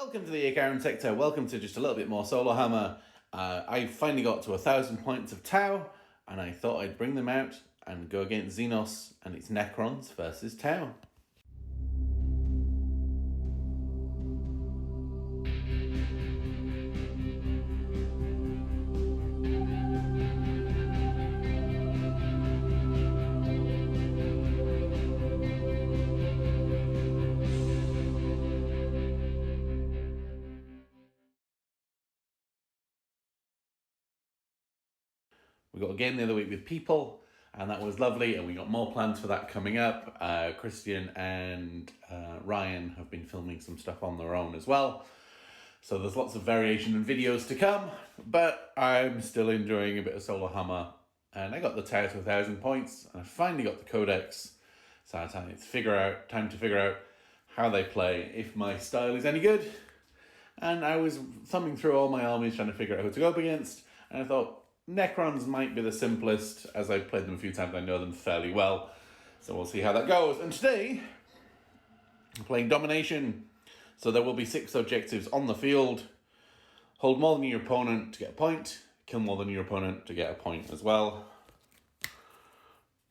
Welcome to the Icaran sector, welcome to just a little bit more Solohammer. I finally got to 1,000 points of Tau, and I thought I'd bring them out and go against Xenos and its Necrons versus Tau. We got a game the other week with people, and that was lovely, and we got more plans for that coming up. Christian and Ryan have been filming some stuff on their own as well, so there's lots of variation and videos to come, but I'm still enjoying a bit of Solohammer, and I got the Tau to 1,000 points, and I finally got the Codex, so time to figure out how they play, if my style is any good. And I was thumbing through all my armies trying to figure out who to go up against, and I thought, Necrons might be the simplest, as I've played them a few times, I know them fairly well. So we'll see how that goes. And today, I'm playing Domination. So there will be 6 objectives on the field. Hold more than your opponent to get a point. Kill more than your opponent to get a point as well.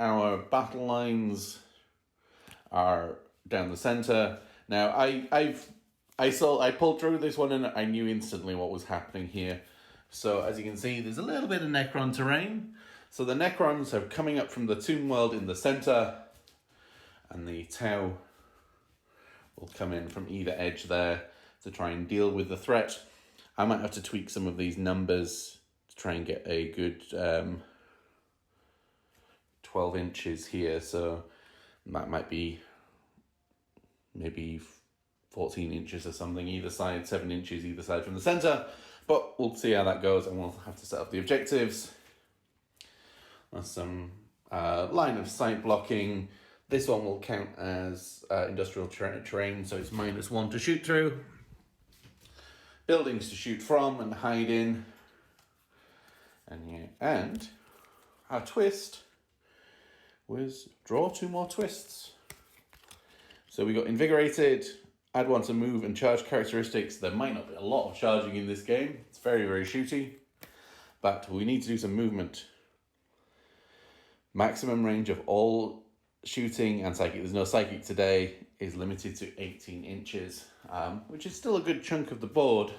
Our battle lines are down the centre. Now, I pulled through this one and I knew instantly what was happening here. So as you can see, there's a little bit of Necron terrain. So the Necrons are coming up from the tomb world in the center, and the Tau will come in from either edge there to try and deal with the threat. I might have to tweak some of these numbers to try and get a good 12 inches here. So that might be maybe 14 inches or something either side, 7 inches either side from the center. But we'll see how that goes, and we'll have to set up the objectives. There's some line of sight blocking. This one will count as industrial terrain, so it's -1 to shoot through. Buildings to shoot from and hide in. And our twist was draw 2 more twists. So we got Invigorated, add 1 to move and charge characteristics. There might not be a lot of charging in this game. It's very, very shooty. But we need to do some movement. Maximum range of all shooting and psychic, there's no psychic today, is limited to 18 inches, which is still a good chunk of the board.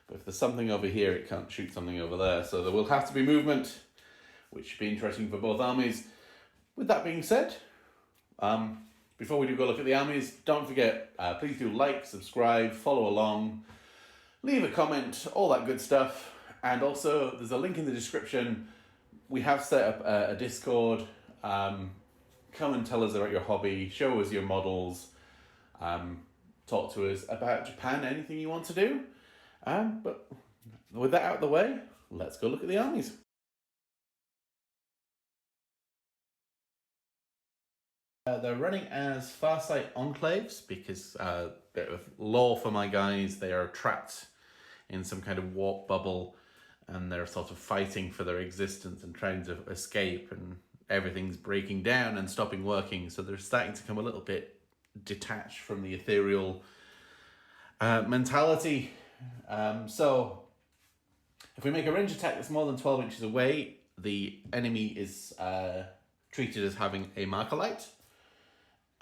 But if there's something over here, it can't shoot something over there. So there will have to be movement, which should be interesting for both armies. With that being said, before we do go look at the armies, don't forget, please do like, subscribe, follow along, leave a comment, all that good stuff. And also, there's a link in the description. We have set up a Discord. Come and tell us about your hobby, show us your models, talk to us about Japan, anything you want to do. But with that out of the way, let's go look at the armies. They're running as Farsight Enclaves because bit of lore for my guys. They are trapped in some kind of warp bubble, and they're sort of fighting for their existence and trying to escape, and everything's breaking down and stopping working. So they're starting to come a little bit detached from the ethereal mentality. So if we make a range attack that's more than 12 inches away, the enemy is treated as having a marker light.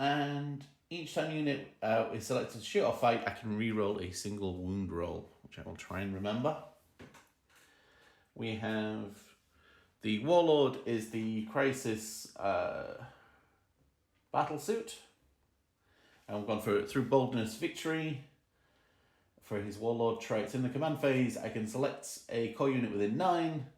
And each time unit is selected to shoot or fight, I can re-roll a single wound roll, which I will try and remember. We have the Warlord is the Crisis battlesuit. And we've gone through Boldness Victory. For his Warlord traits in the command phase, I can select a core unit within 9.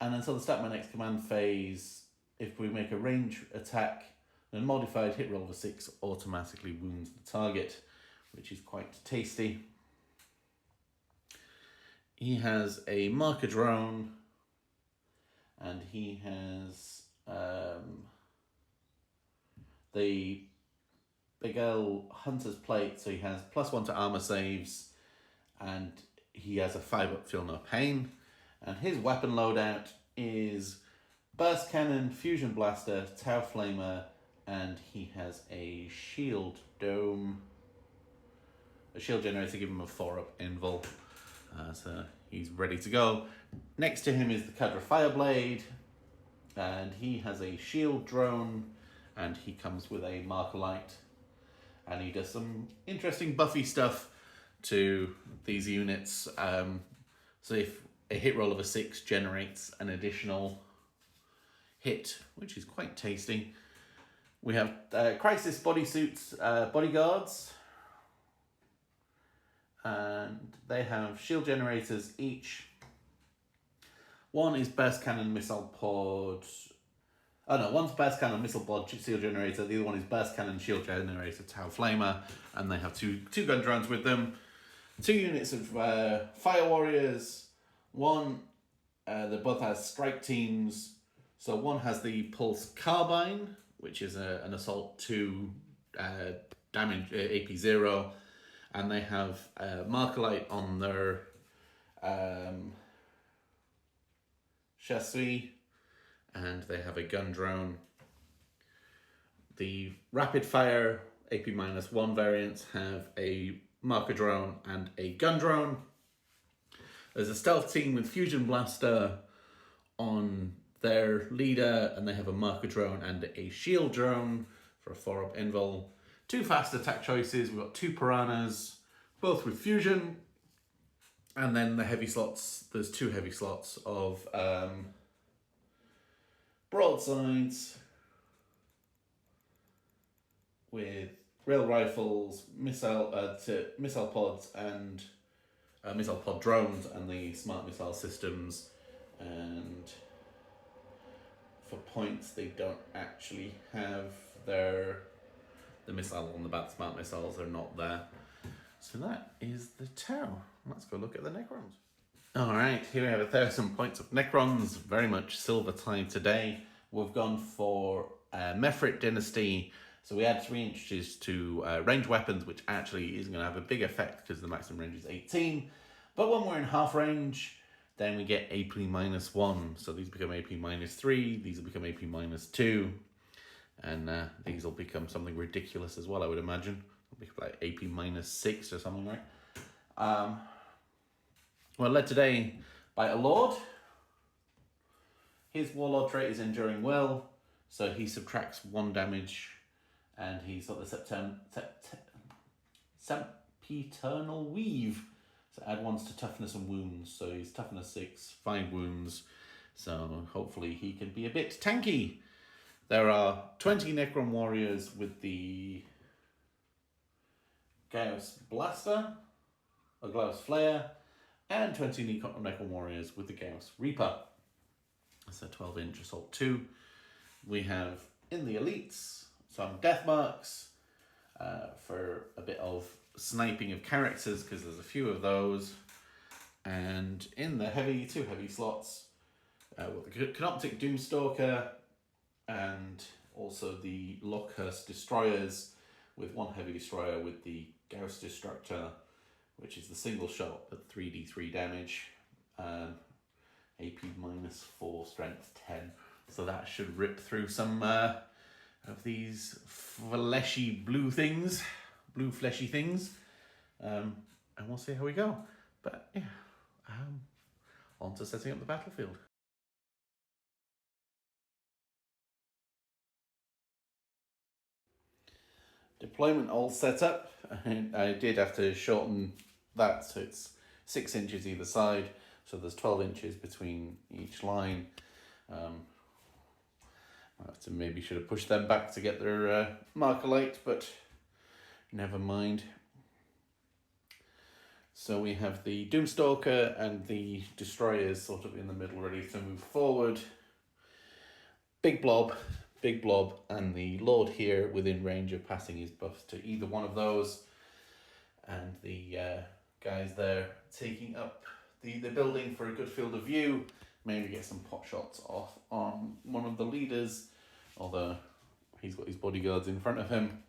And until the start of my next command phase, if we make a range attack, a modified hit roll of a 6 automatically wounds the target, which is quite tasty. He has a marker drone, and he has the Big L Hunter's Plate, so he has +1 to armor saves, and he has a 5-up Feel No Pain. And his weapon loadout is Burst Cannon, Fusion Blaster, Tau Flamer, and he has a Shield Dome. a shield generator, give him a 4-up invul. So he's ready to go. Next to him is the Cadra Fireblade, and he has a shield drone, and he comes with a marker light, and he does some interesting buffy stuff to these units. So if a hit roll of a 6 generates an additional hit, which is quite tasty. We have Crisis Bodysuits Bodyguards, and they have shield generators each. One is Burst Cannon Missile Pod. Oh no, one's Burst Cannon Missile Pod Shield Generator, the other one is Burst Cannon Shield Generator Tau Flamer, and they have two gun drones with them. 2 units of Fire Warriors. One, they both has strike teams. So one has the Pulse Carbine, which is an Assault 2 damage AP 0, and they have marker light on their chassis, and they have a gun drone. The rapid fire AP -1 variants have a marker drone and a gun drone. There's a stealth team with Fusion Blaster on their leader, and they have a marker drone and a shield drone for a 4-up invul. 2 fast attack choices. We've got 2 piranhas, both with fusion, and then the heavy slots. There's 2 heavy slots of broadsides with rail rifles, missile pods, and missile pod drones, and the smart missile systems. And for points, they don't actually have the missile on the back. Smart missiles are not there. So that is the Tau. Let's go look at the Necrons. Alright, here we have 1,000 points of Necrons, very much silver tide today. We've gone for Mefrit Dynasty, so we add 3 inches to range weapons, which actually isn't going to have a big effect because the maximum range is 18. But when we're in half range, then we get AP -1, so these become AP -3, these will become AP -2, and these will become something ridiculous as well, I would imagine. It'll be like AP -6 or something, right? We're led today by a Lord. His Warlord trait is Enduring Will, so he subtracts 1 damage, and he's got the Sempiternal Weave. So add 1s to toughness and wounds, so he's toughness 6, 5 wounds, so hopefully he can be a bit tanky. There are 20 Necron Warriors with the Gauss Blaster, or Gauss Flare, and 20 Necron Warriors with the Gauss Reaper. That's a 12-inch Assault 2. We have, in the Elites, some Death Marks for a bit of sniping of characters, because there's a few of those. And in the 2 heavy slots, with the Canoptic Doomstalker, and also the Lockhurst Destroyers, with 1 heavy destroyer with the Gauss Destructor, which is the single shot at 3d3 damage, AP -4, strength 10. So that should rip through some of these fleshy blue fleshy things, and we'll see how we go. But yeah, on to setting up the battlefield. Deployment all set up, and I did have to shorten that, so it's 6 inches either side, so there's 12 inches between each line. Maybe should have pushed them back to get their marker light, but never mind. So we have the Doomstalker and the Destroyers sort of in the middle, ready to move forward. Big blob, and the Lord here within range of passing his buffs to either one of those. And the guys there taking up the building for a good field of view. Maybe get some pot shots off on one of the leaders, although he's got his bodyguards in front of him.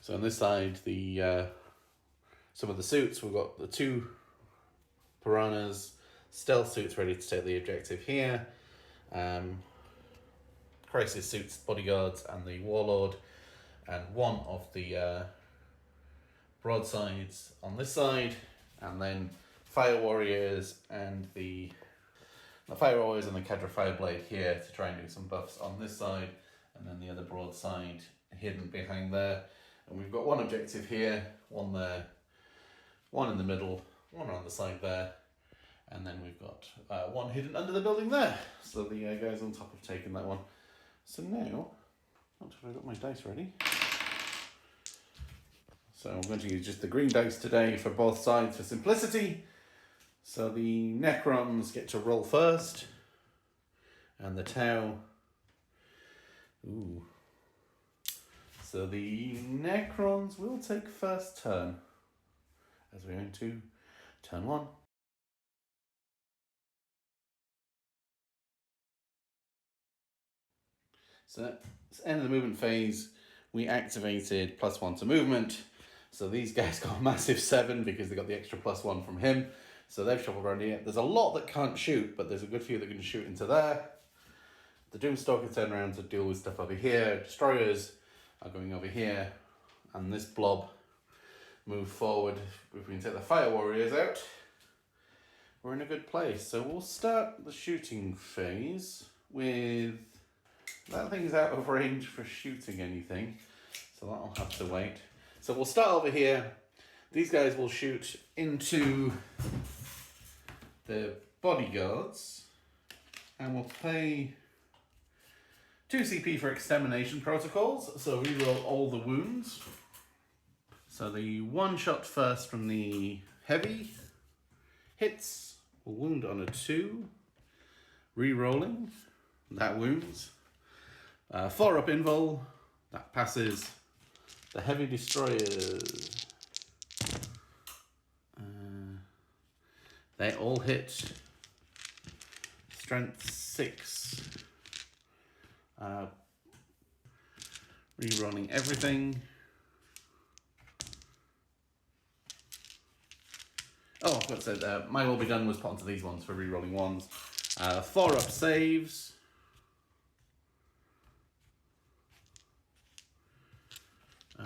So on this side, some of the suits, we've got the 2 piranhas, stealth suits ready to take the objective here, crisis suits, bodyguards, and the warlord, and 1 of the broadsides on this side, and then Fire Warriors and the Fire Warriors and the Kedra Fireblade here to try and do some buffs on this side, and then the other broadside hidden behind there. And we've got one objective here, one there, one in the middle, one on the side there, and then we've got one hidden under the building there. So the guys on top have taken that one. So now, I've got my dice ready. So I'm going to use just the green dice today for both sides for simplicity. So the Necrons get to roll first, and the Tau. Ooh. So the Necrons will take first turn, as we're going to turn 1. So at the end of the movement phase, we activated +1 to movement. So these guys got a massive 7 because they got the extra +1 from him. So they've shuffled around here. There's a lot that can't shoot, but there's a good few that can shoot into there. The Doomstalker turn around to deal with stuff over here. Destroyers are going over here. And this blob move forward. If we can take the Fire Warriors out, we're in a good place. So we'll start the shooting phase with... That thing's out of range for shooting anything, so that'll have to wait. So we'll start over here. These guys will shoot into the bodyguards, and we'll pay 2 CP for extermination protocols, so reroll all the wounds. So the one shot first from the heavy hits, will wound on a 2, re-rolling, that wounds. 4 up invul, that passes. The heavy destroyers, they all hit. Strength 6. Rerolling everything. Oh, I forgot to say, my will be done was put onto these ones for rerolling ones. 4 up saves. I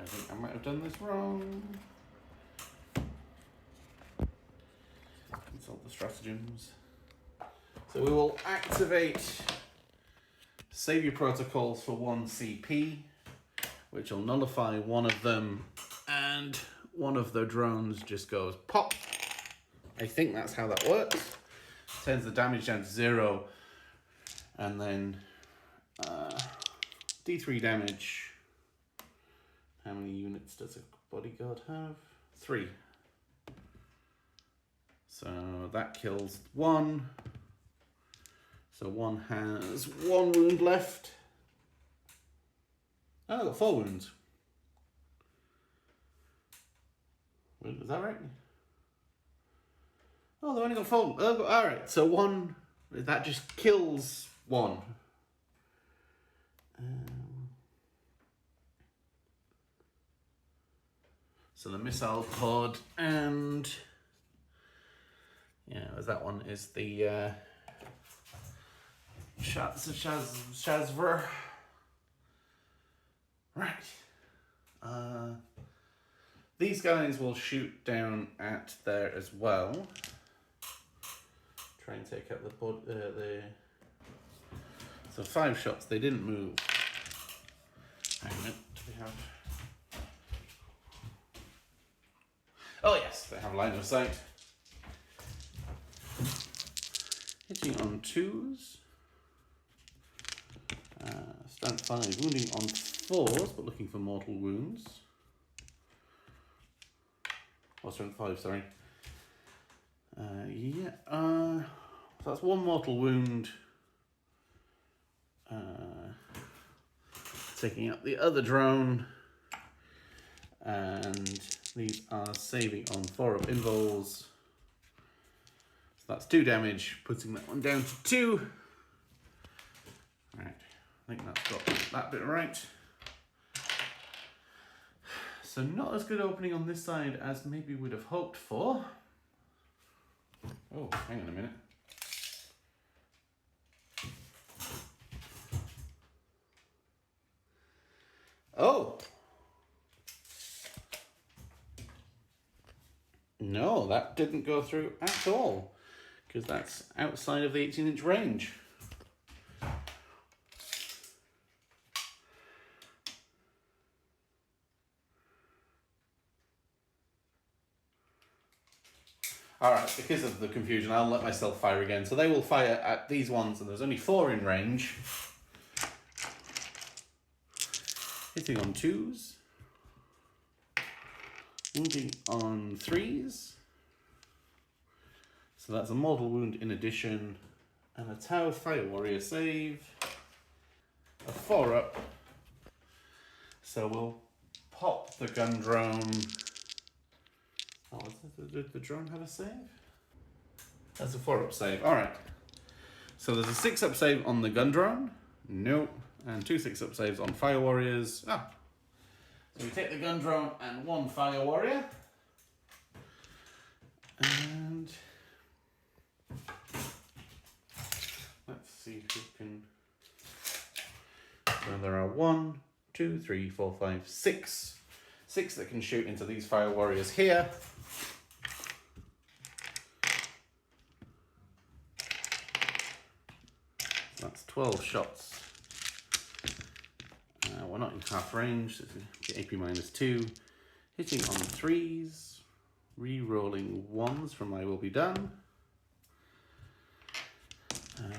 think I might have done this wrong. Consult the stratagems. So we will activate Savior Protocols for 1 CP, which will nullify one of them, and one of the drones just goes pop. I think that's how that works. Turns the damage down to 0, and then D3 damage. How many units does a bodyguard have? 3. So that kills 1. So 1 has 1 wound left. Oh, I got 4 wounds. Wait, is that right? Oh, they only got 4. Oh, all right, so 1, that just kills 1. So the missile pod, and yeah, as that one is the Shazver. Right. These guys will shoot down at there as well. Try and take out the so 5 shots. They didn't move. Hang on a minute. Do we have? Oh yes, they have line of sight. Hitting on 2s. Strength 5, wounding on 4s, but looking for mortal wounds. Or strength 5, sorry. So that's 1 mortal wound. Taking out the other drone. And these are saving on 4 up invols. So that's 2 damage, putting that one down to 2. Right, I think that's got that bit right. So not as good opening on this side as maybe we'd have hoped for. Oh, hang on a minute. Oh! No, that didn't go through at all, because that's outside of the 18-inch range. Alright, because of the confusion, I'll let myself fire again. So they will fire at these ones, and there's only 4 in range. Hitting on 2s. Wounding on 3s. So that's a mortal wound in addition. And a Tau Fire Warrior save. A 4-up. So we'll pop the gun drone. Oh, did the drone have a save? That's a 4-up save. Alright. So there's a 6-up save on the gun drone. Nope. And 2 6-up saves on Fire Warriors. Ah. So we take the gun drone and 1 Fire Warrior. And let's see who can. So there are 1, 2, 3, 4, 5, 6. 6 that can shoot into these Fire Warriors here. That's 12 shots. We're not in half range, so it's AP -2. Hitting on 3s. Re-rolling 1s from I Will Be Done.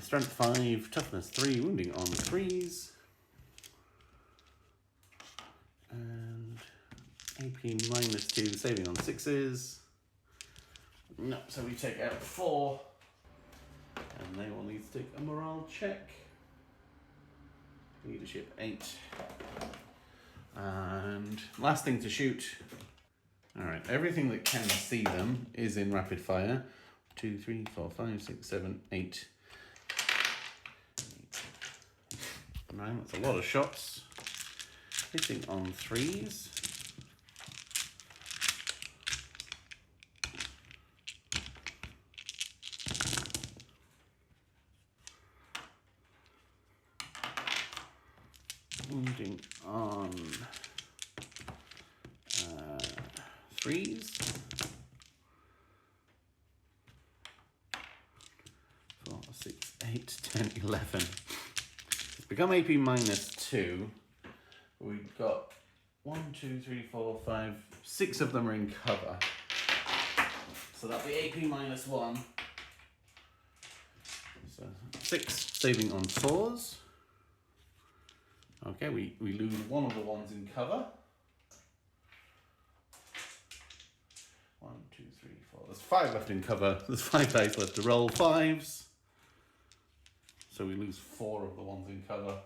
Strength 5, toughness 3, wounding on 3s. And AP -2, saving on 6s. No, so we take out 4. And they will need to take a morale check. Leadership 8. And last thing to shoot. Alright, everything that can see them is in rapid fire. 2, 3, 4, 5, 6, 7, 8. 9, that's a lot of shots. Hitting on 3s. Wounding on 3s. 4, 6, 8, 10, 11. It's become AP -2. We've got 1, 2, 3, 4, 5, 6 of them are in cover. So that'll be AP -1. So 6 saving on 4s. Okay, we lose 1 of the ones in cover. 1, 2, 3, 4. There's 5 left in cover. There's 5 dice left to roll. 5s. So we lose 4 of the ones in cover.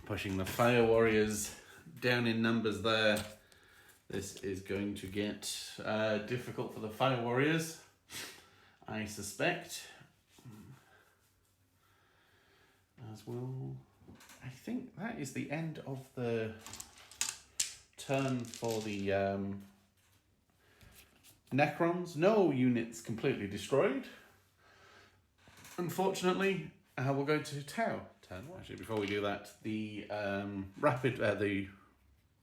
Pushing the Fire Warriors down in numbers there. This is going to get difficult for the Fire Warriors, I suspect. As well, I think that is the end of the turn for the Necrons. No units completely destroyed, unfortunately. We'll go to Tau. Actually, before we do that, the the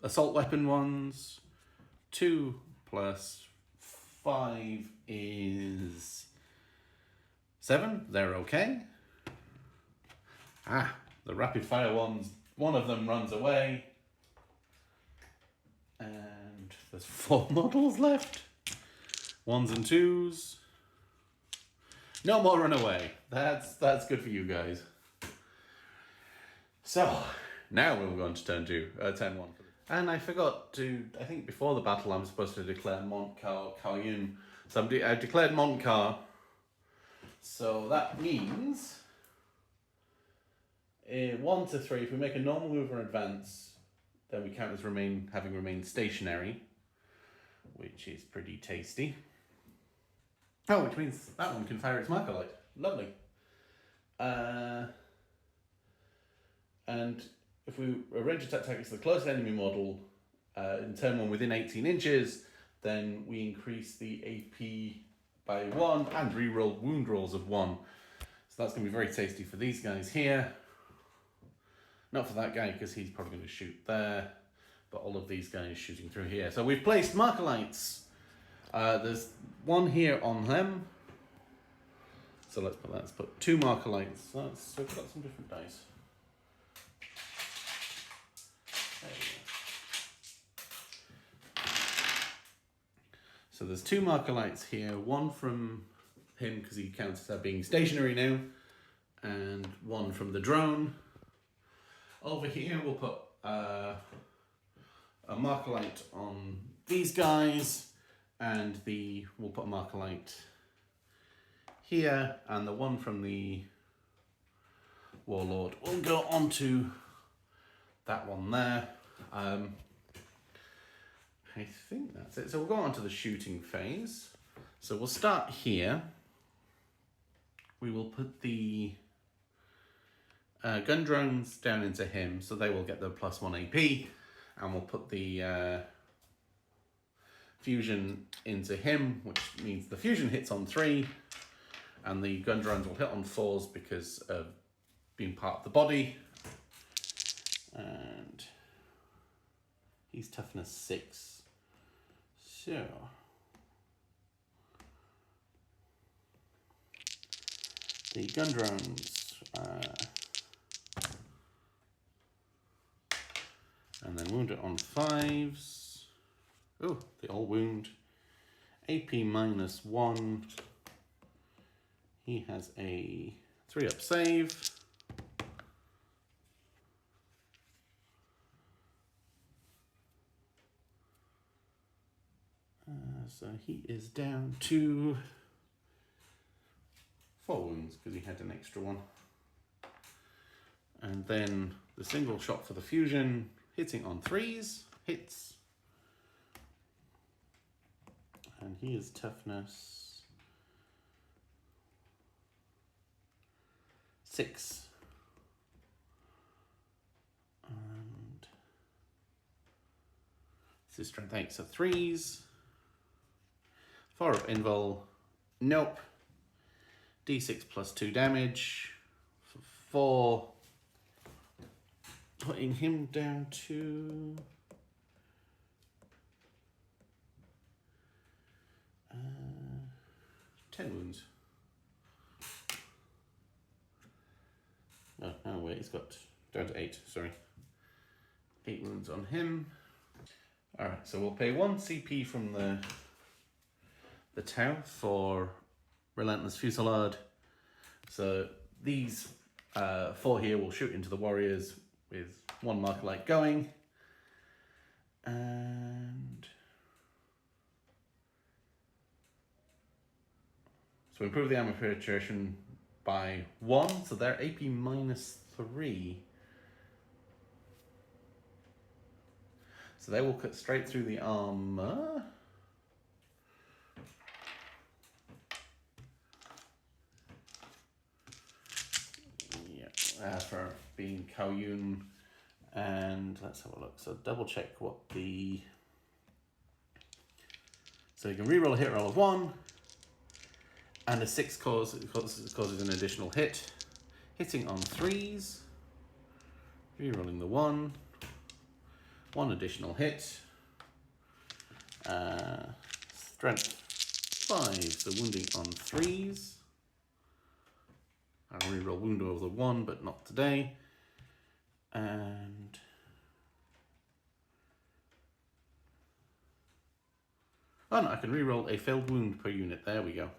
assault weapon ones, 2 + 5 is 7. They're okay. The rapid fire ones, 1 of them runs away. And there's 4 models left. 1s and 2s. No more run away. That's good for you guys. So, now we'll go on to turn 2, turn 1. And I forgot to, I think before the battle I'm supposed to declare Montcar Karyun. So I've declared Montcar. So that means 1 to 3, if we make a normal move or advance, then we count as having remained stationary, which is pretty tasty. Oh, which means that one can fire its marker light. Lovely. And if we arrange attack targets to the closest enemy model in turn 1 within 18 inches, then we increase the AP by 1 and reroll wound rolls of 1. So that's going to be very tasty for these guys here. Not for that guy, because he's probably going to shoot there. But all of these guys shooting through here. So we've placed marker lights. There's one here on them. So let's put 2 marker lights. So we've got some different dice. There we go. So there's 2 marker lights here. One from him, because he counts as being stationary now. And one from the drone. Over here we'll put a marker light on these guys, and we'll put a marker light here, and the one from the warlord will go onto that one there. I think that's it. So we'll go on to the shooting phase. So we'll start here. We will put the gun drones down into him, so they will get the +1 AP, and we'll put the fusion into him, which means the fusion hits on 3, and the gun drones will hit on 4s because of being part of the body. And he's toughness 6. So the gun drones, and then wound it on 5s. Oh, they all wound. AP -1. He has a 3-up save. So he is down to 4 wounds because he had an extra one. And then the single shot for the fusion, hitting on 3s, hits. And he is toughness 6. And this is strength 8, so 3s. 4-up invul, nope. D6 +2 damage for 4. Putting him down to 10 wounds. No, wait, he's got down to 8, sorry. 8 wounds on him. Alright, so we'll pay 1 CP from the town for Relentless Fusillade. So these 4 here will shoot into the warriors with 1 marker light going. And so improve the ammo penetration by 1, so they're AP -3. So they will cut straight through the armor. Yeah, for being Kaoyun. And let's have a look. So double check what the... So you can reroll a hit roll of 1. And a 6 causes an additional hit. Hitting on 3s. Rerolling the 1. 1 additional hit. Strength 5, so wounding on 3s. I'll reroll wound over 1, but not today. And oh no, I can reroll a failed wound per unit. There we go.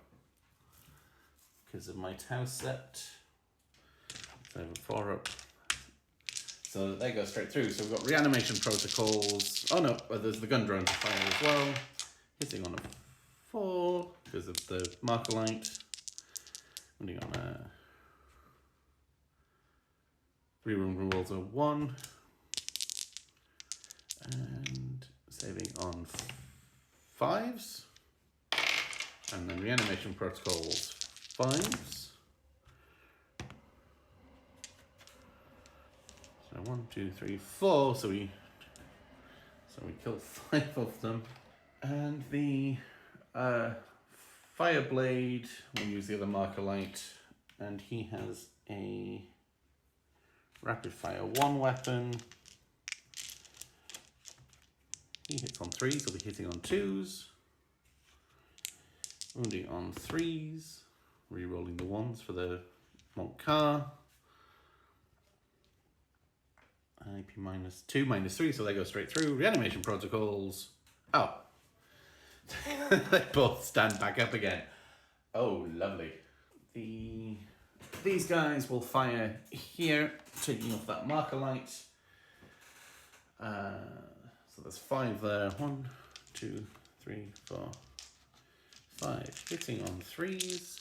Because of my Tau set. So I have a 4-up. So they go straight through. So we've got reanimation protocols. Oh no, there's the gun drone to fire as well. Hitting on a 4 because of the marker light. Wounding on a 3 room rolls a 1. And saving on 5s. And then reanimation protocols 5s. So 1, 2, 3, 4. So we kill 5 of them. And the Fireblade, we'll use the other marker light and he has a rapid fire 1 weapon. He hits on 3s, he'll be hitting on 2s. Wounding on 3s. Re-rolling the 1s for the Monk Car. AP -2, -3, so they go straight through. Reanimation protocols. Oh. They both stand back up again. Oh, lovely. These guys will fire here, taking off that marker light. So there's 5 there. 1, 2, 3, 4, 5. Hitting on 3s.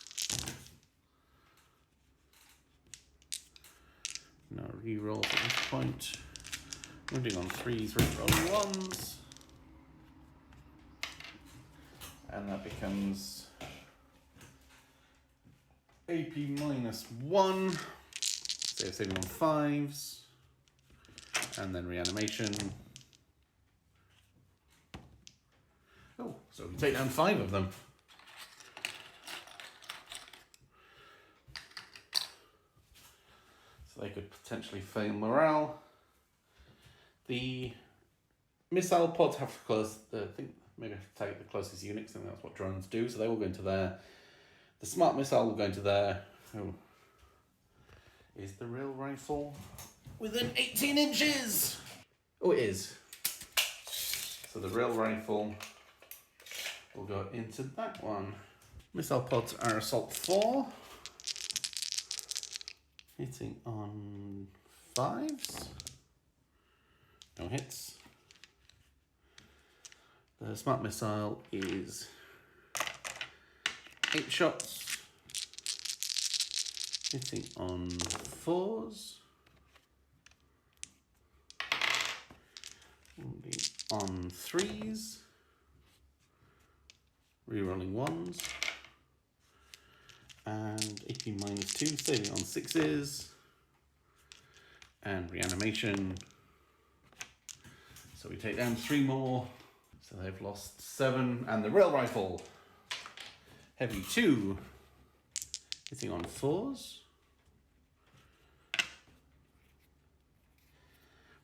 No re-rolls at this point. Wounding on 3s, re-rolling 1s. And that becomes AP -1. Saving on 5s. And then reanimation. Oh, so we take down 5 of them. So they could potentially fail morale. The missile pods have to close. I think maybe I have to take the closest units. I think that's what drones do. So they will go into there. The smart missile will go into there. Oh, is the real rifle within 18 inches? Oh, it is. So the real rifle will go into that one. Missile pods are assault 4. Hitting on 5s. No hits. The smart missile is 8 shots. Hitting on 4s. Wounding on 3s. Rerolling 1s. And AP -2, saving on 6s. And reanimation. So we take down 3 more. So they've lost 7. And the rail rifle. Heavy 2. Hitting on 4s.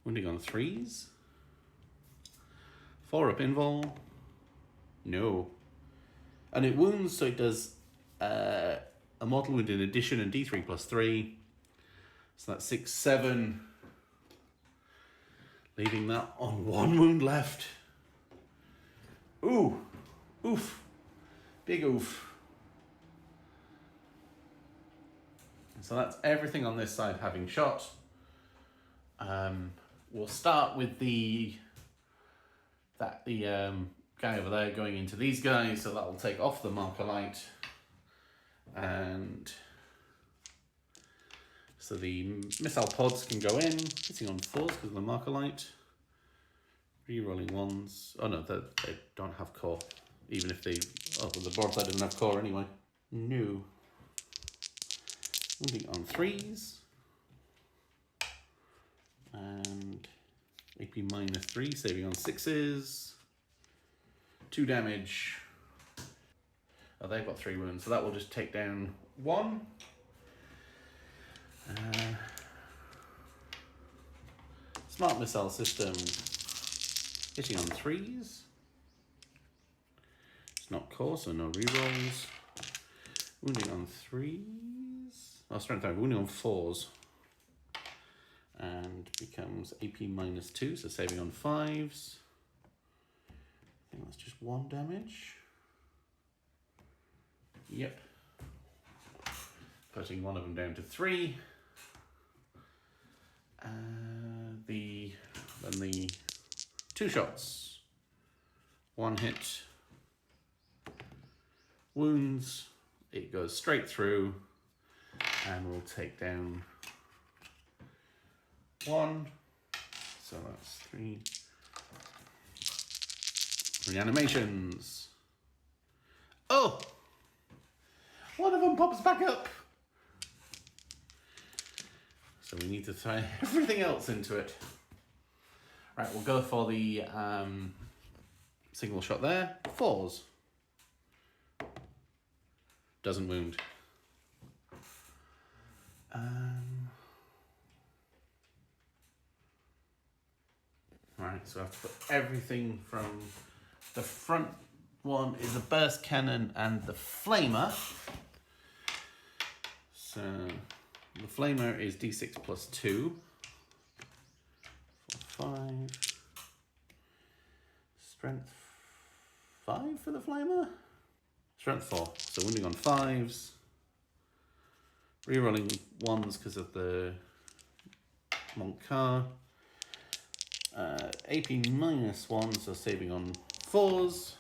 Wounding on 3s. 4 up invul. No. And it wounds, so it does a mortal wound in addition and D3 +3. So that's 6, 7. Leaving that on 1 wound left. Ooh. Oof. Big oof. So that's everything on this side having shot. We'll start with the guy over there going into these guys, so that'll take off the marker light. And so the missile pods can go in, hitting on 4s because of the marker light. Re-rolling 1s. Oh no, they don't have core. Even if they... Oh, well, the board side doesn't have core anyway. No. Moving on 3s. And AP -3, saving on 6s. 2 damage. Oh, they've got 3 wounds, so that will just take down 1. Smart missile system. Hitting on 3s. It's not core, so no rerolls. Wounding on 3s. Oh, strength 5. Wounding on 4s. And becomes AP -2, so saving on 5s. I think that's just 1 damage. Yep. Putting one of them down to 3. Then the 2 shots. 1 hit. Wounds. It goes straight through. And we'll take down 1. So that's 3. Reanimations. Oh! One of them pops back up. So we need to tie everything else into it. Right, we'll go for the single shot there. 4s. Doesn't wound. Alright, so I have to put everything from the front one is a burst cannon and the flamer. So the flamer is d6 plus 2. 4, 5. Strength 5 for the flamer? Strength 4. So wounding on 5s. Rerolling 1s because of the Monk car. AP minus 1, so saving on 4s.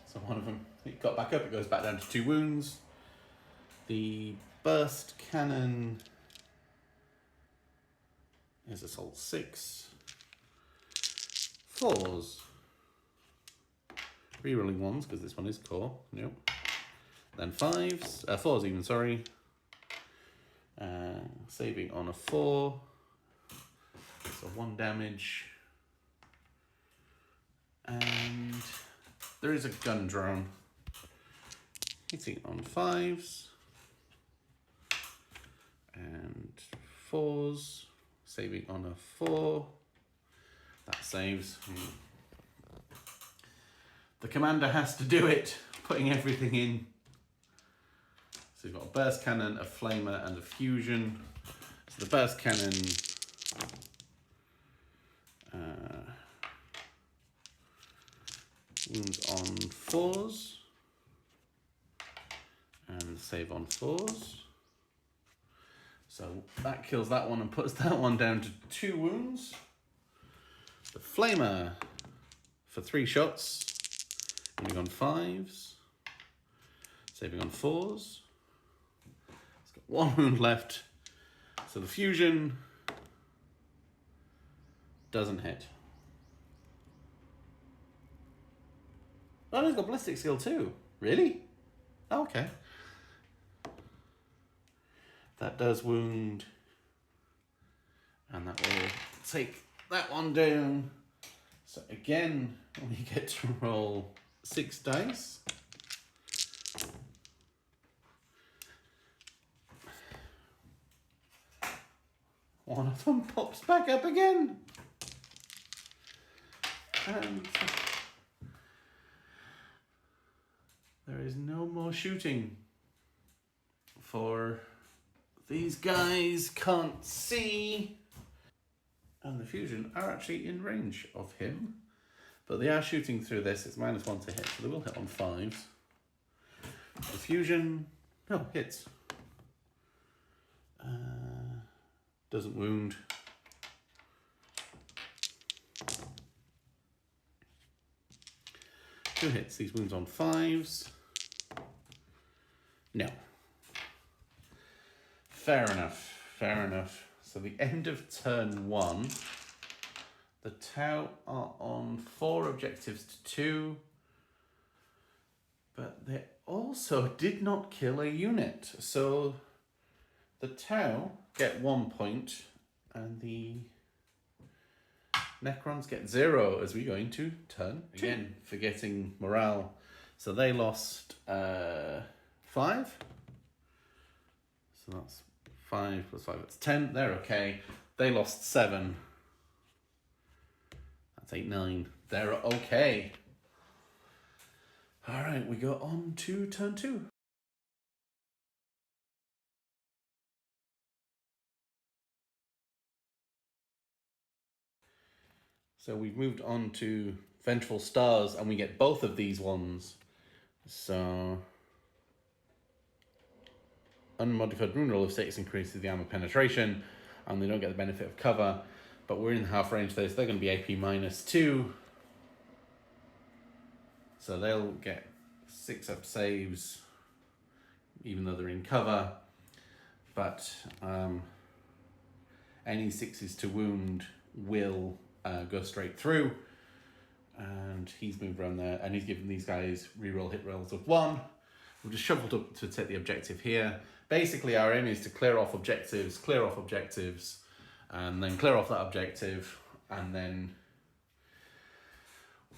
So one of them, it got back up, it goes back down to 2 wounds. The burst cannon is assault 6. 4s. Rerolling 1s, because this one is core. Nope. Then 5s. 4s even, sorry. Saving on a 4. So 1 damage. And there is a gun drone. Hitting on 5s. And 4s. Saving on a 4. That saves. The commander has to do it, putting everything in. So you've got a burst cannon, a flamer, and a fusion. So the burst cannon wounds on 4s and save on 4s. So that kills that one and puts that one down to 2 wounds. The flamer for 3 shots, wounding on 5s, saving on 4s. It's got 1 wound left. So the fusion doesn't hit. Oh, he's got ballistic skill too. Really? Oh, okay. That does wound. And that will take that one down. So again, we get to roll 6 dice. One of them pops back up again. And there is no more shooting, for these guys can't see. And the fusion are actually in range of him, but they are shooting through this. It's -1 to hit, so they will hit on 5s. The fusion, no, hits. Doesn't wound. Two hits. These wounds on 5s. No. Fair enough. Fair enough. So the end of turn 1. The Tau are on 4 objectives to 2. But they also did not kill a unit. So the Tau get 1 point and the Necrons get 0 as we go into turn 2. Again, forgetting morale. So they lost 5. So that's 5 plus 5, that's 10. They're okay. They lost 7. That's 8, 9. They're okay. All right, we go on to turn 2. So we've moved on to Vengeful Stars, and we get both of these ones. So unmodified rune roll of 6 increases the armor penetration, and they don't get the benefit of cover, but we're in half range there, so they're going to be AP -2. So they'll get 6 up saves, even though they're in cover, but any 6s to wound will go straight through. And he's moved around there, and he's given these guys reroll hit rolls of 1. We've just shuffled up to take the objective here. Basically, our aim is to clear off objectives, and then clear off that objective, and then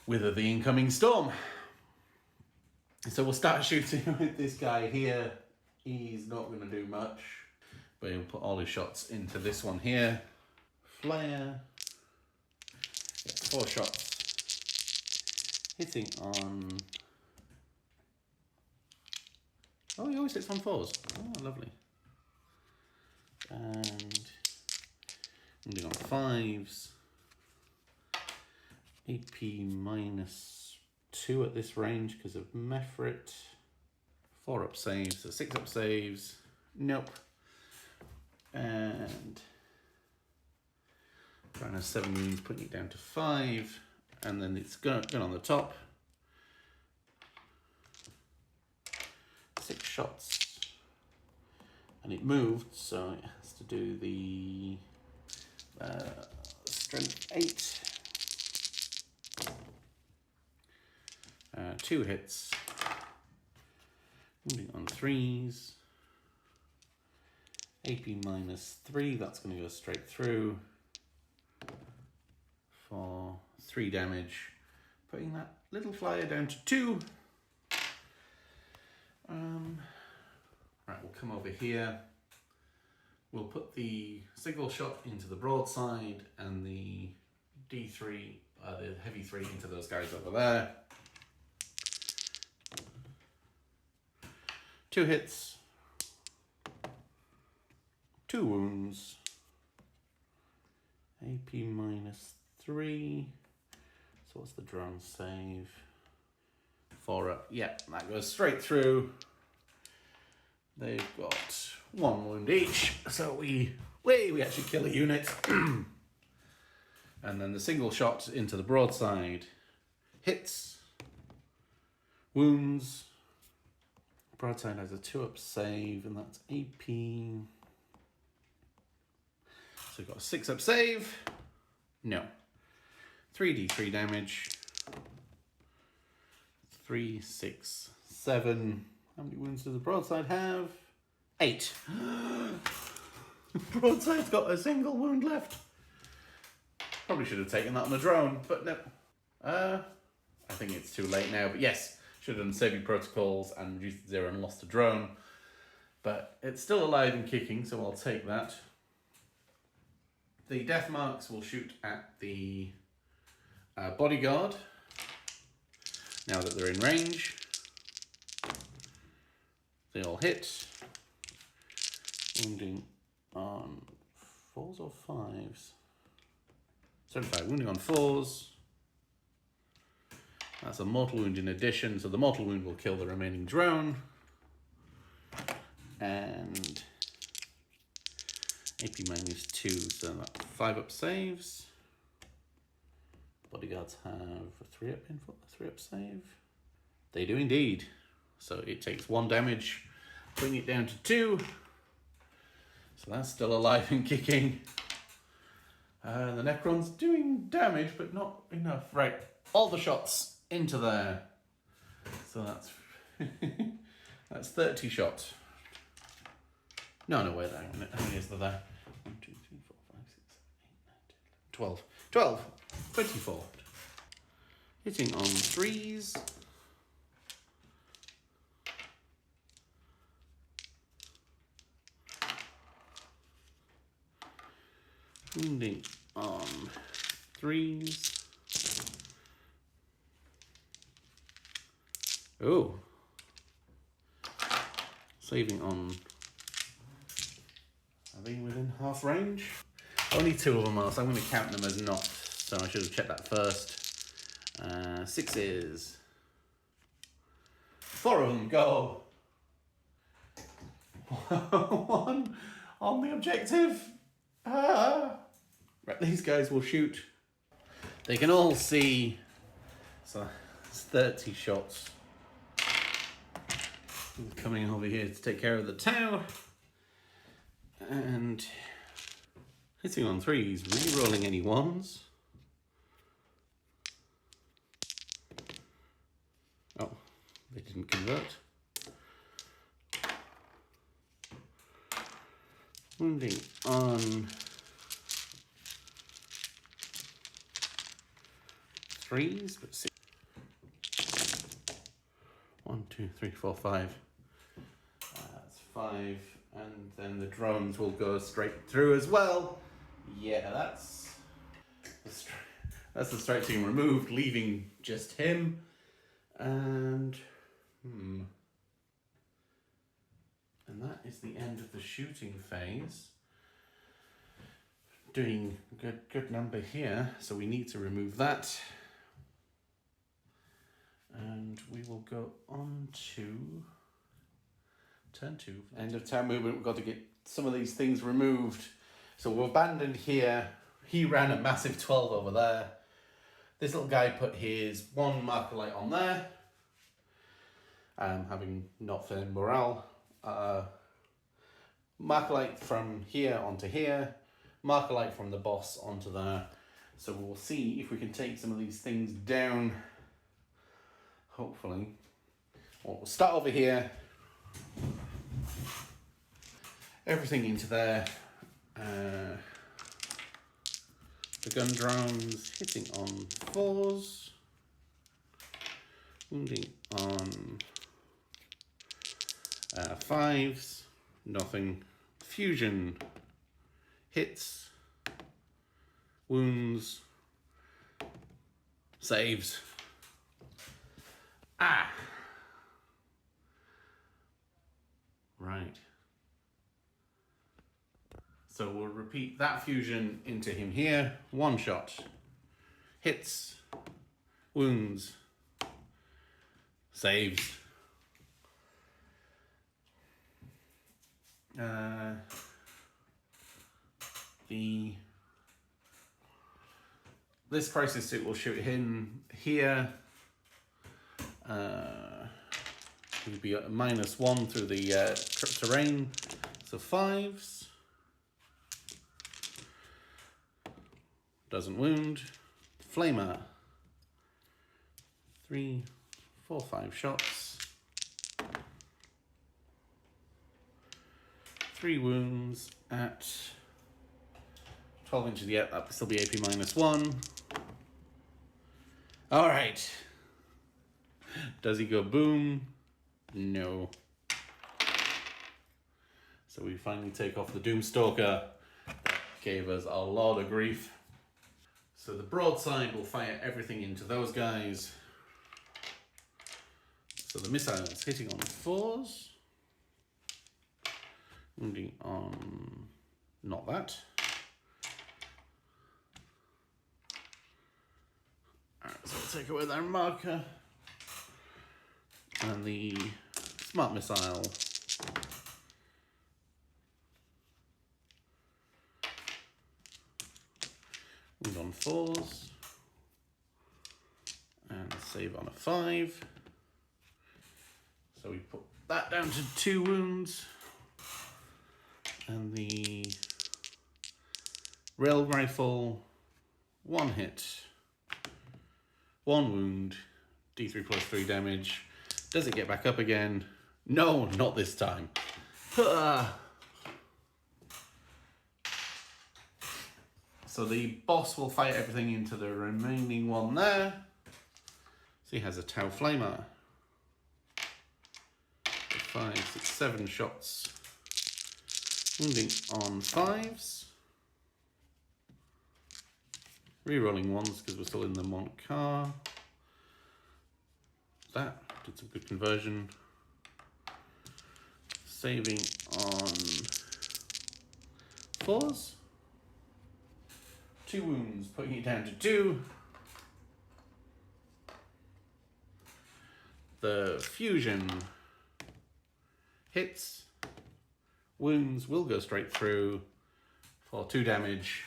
wither the incoming storm. So we'll start shooting with this guy here he's not going to do much. But he'll put all his shots into this one here. Flare. Yeah, 4 shots. Hitting on... Oh, he always hits on 4s. Oh, lovely. And hitting on 5s. AP -2 at this range because of Mephrit. 4 up saves, so 6 up saves. Nope. And Brian has 7 wounds, putting it down to 5. And then it's going on the top. 6 shots. And it moved, so it has to do the strength 8. 2 hits. Moving on 3s. AP -3, that's going to go straight through for 3 damage. Putting that little flyer down to 2. Right, we'll come over here. We'll put the signal shot into the broadside and the D3, the heavy 3 into those guys over there. 2 hits. 2 wounds. AP -3. So what's the drone save? 4 up. Yeah, that goes straight through. They've got 1 wound each. So we actually kill a unit. And then the single shot into the broadside hits. Wounds. Broadside has a 2 up save, and that's AP. So we've got a 6 up save. No. 3d3 damage. 3, 6, 7. How many wounds does the broadside have? 8. Broadside's got a single wound left. Probably should have taken that on a drone, but no. I think it's too late now, but yes. Should have done saving protocols and reduced to 0 and lost a drone. But it's still alive and kicking, so I'll take that. The death marks will shoot at the bodyguard. Now that they're in range. They all hit. Wounding on 4s or 5s? 75, wounding on 4s. That's a mortal wound in addition, so the mortal wound will kill the remaining drone. And AP -2, so that's 5 up saves. Bodyguards have a 3 up input, a 3 up save. They do indeed. So it takes 1 damage, bring it down to 2. So that's still alive and kicking. The Necron's doing damage, but not enough. Right, all the shots into there. So that's that's 30 shots. No, wait, hang on. How many is there? 1, 2, 3, 4, 5, 6, 7, 8, 9, 10, 11, 12. 12. 24. Hitting on 3s. Wounding on 3s. Oh. Saving on... Are they within half range? Only 2 of them are, so I'm going to count them as not. So I should have checked that first. 6s. 4 of them go. 1 on the objective. Right, these guys will shoot. They can all see. So it's 30 shots. Coming over here to take care of the tower. And hitting on 3s, re-rolling any 1s. Oh, they didn't convert. Wounding on 3s, but 6. 1, 2, 3, 4, 5. That's 5, and then the drones will go straight through as well. Yeah, that's the stretching removed, leaving just him. And and that is the end of the shooting phase. Doing good number here, so we need to remove that. And we will go on to turn 2. End of turn movement, we've got to get some of these things removed. So we're abandoned here. He ran a massive 12 over there. This little guy put his 1 marker light on there. Having not failed morale. Marker light from here onto here. Marker light from the boss onto there. So we'll see if we can take some of these things down. Hopefully. Well, we'll start over here. Everything into there. The gun drones hitting on 4s. Wounding on 5s. Nothing. Fusion. Hits. Wounds. Saves. Ah! Right. So we'll repeat that fusion into him here. 1 shot. Hits. Wounds. Saves. This crisis suit will shoot him here. He'll be at -1 through the terrain. So 5s. Doesn't wound. Flamer. 3, 4, 5 shots. 3 wounds at 12 inches. Yeah, that'll still be AP -1. All right. Does he go boom? No. So we finally take off the Doomstalker. That gave us a lot of grief. So the broadside will fire everything into those guys. So the missiles hitting on 4s. Wounding on not that. Alright, so we'll take away that marker. And the smart missile. Wound on 4s. And save on a 5. So we put that down to 2 wounds. And the rail rifle, 1 hit, 1 wound, D3 plus 3 damage. Does it get back up again? No, not this time. So the boss will fire everything into the remaining one there. So he has a Tau Flamer. 5, 6, 7 shots. Wounding on 5s. Rerolling 1s because we're still in the Mont car. That did some good conversion. Saving on 4s. 2 wounds, putting it down to 2. The fusion hits. Wounds will go straight through for 2 damage.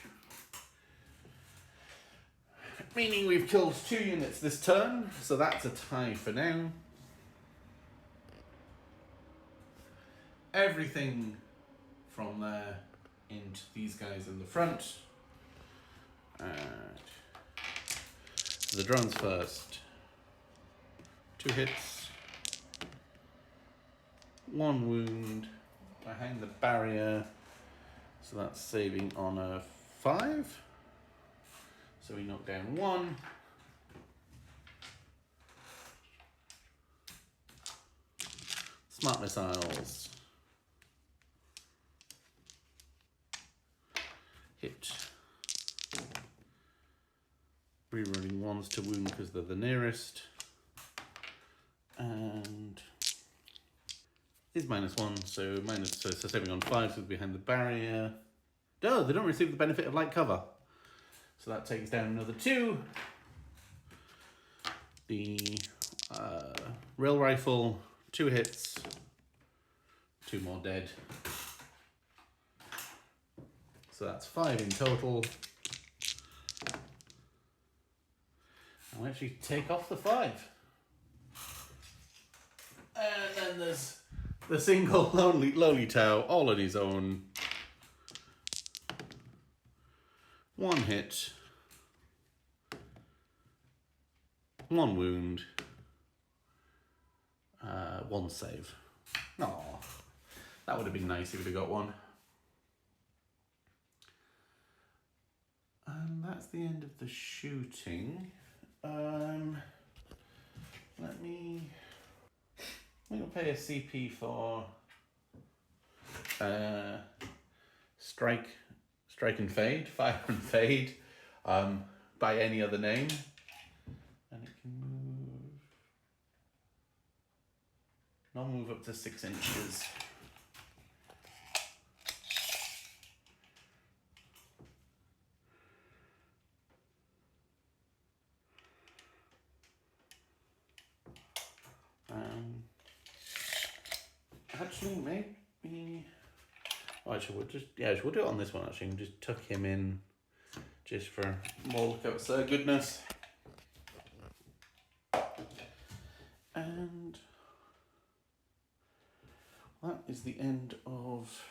Meaning we've killed 2 units this turn, so that's a tie for now. Everything from there into these guys in the front. The drones first. 2 hits. 1 wound. Behind the barrier, so that's saving on a 5. So we knock down 1. Smart missiles. hit. Rerolling 1s to wound because they're the nearest. And is -1, so saving on 5 is behind the barrier. No, they don't receive the benefit of light cover. So that takes down another 2. The rail rifle, 2 hits, 2 more dead. So that's 5 in total. I'll actually take off the 5. And then there's the single lowly Tau, all on his own. 1 hit. 1 wound. 1 save. Aw, that would have been nice if we'd have got 1. And that's the end of the shooting. We'll pay a CP for strike and fade, fire and fade, by any other name, and it can move up to 6 inches. Actually, maybe. Oh, actually, we'll do it on this one. Actually, and just tuck him in, just for more look outside goodness. And that is the end of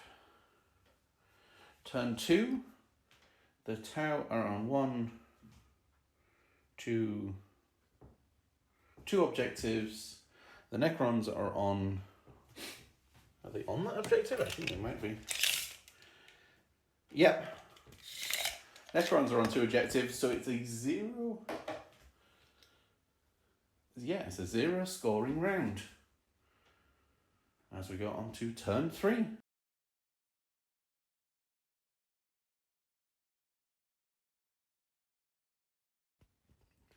turn 2. The Tau are on 1, 2 objectives. The Necrons are on. Are they on that objective? I think they might be. Yep. Necrons are on 2 objectives, so it's a 0. Yeah, it's a 0 scoring round. As we go on to turn 3.